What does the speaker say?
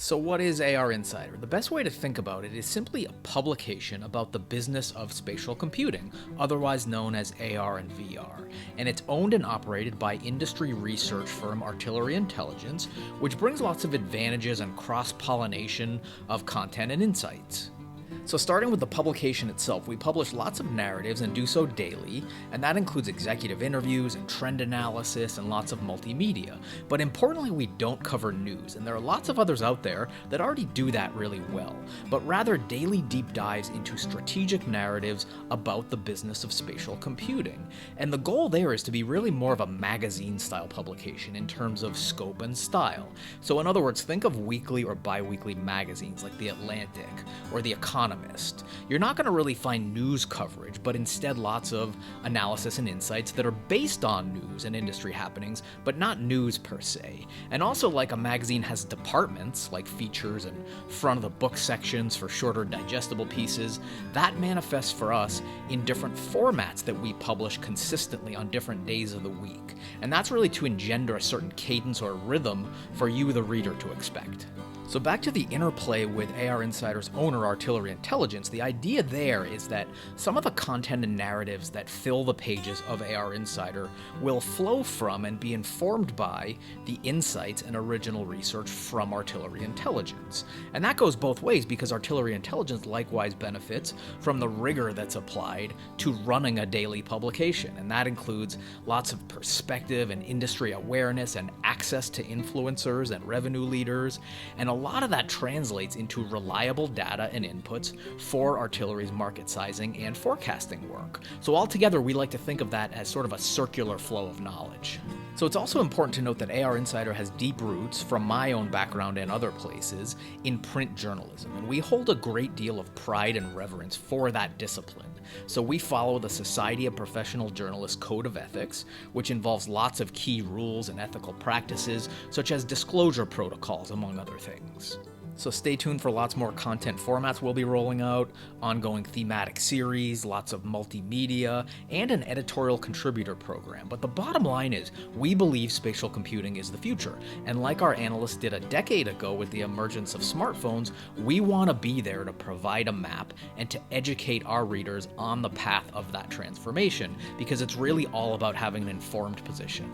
So what is AR Insider? The best way to think about it is simply a publication about the business of spatial computing, otherwise known as AR and VR, and it's owned and operated by industry research firm Artillery Intelligence, which brings lots of advantages and cross-pollination of content and insights. So starting with the publication itself, we publish lots of narratives and do so daily, and that includes executive interviews and trend analysis and lots of multimedia. But importantly, we don't cover news, and there are lots of others out there that already do that really well, but rather daily deep dives into strategic narratives about the business of spatial computing. And the goal there is to be really more of a magazine-style publication in terms of scope and style. So in other words, think of weekly or bi-weekly magazines like The Atlantic or The Economist. You're not going to really find news coverage, but instead lots of analysis and insights that are based on news and industry happenings, but not news per se. And also, like a magazine has departments, like features and front of the book sections for shorter digestible pieces, that manifests for us in different formats that we publish consistently on different days of the week. And that's really to engender a certain cadence or rhythm for you, the reader, to expect. So back to the interplay with AR Insider's owner, Artillery Intelligence, the idea there is that some of the content and narratives that fill the pages of AR Insider will flow from and be informed by the insights and original research from Artillery Intelligence. And that goes both ways because Artillery Intelligence likewise benefits from the rigor that's applied to running a daily publication. And that includes lots of perspective and industry awareness and access to influencers and revenue leaders, and a lot of that translates into reliable data and inputs for Artillery's market sizing and forecasting work. So altogether, we like to think of that as sort of a circular flow of knowledge. So it's also important to note that AR Insider has deep roots, from my own background and other places, in print journalism, and we hold a great deal of pride and reverence for that discipline. So we follow the Society of Professional Journalists Code of Ethics, which involves lots of key rules and ethical practices, such as disclosure protocols, among other things. So stay tuned for lots more content formats we'll be rolling out, ongoing thematic series, lots of multimedia, and an editorial contributor program. But the bottom line is, we believe spatial computing is the future. And like our analysts did a decade ago with the emergence of smartphones, we want to be there to provide a map and to educate our readers on the path of that transformation, because it's really all about having an informed position.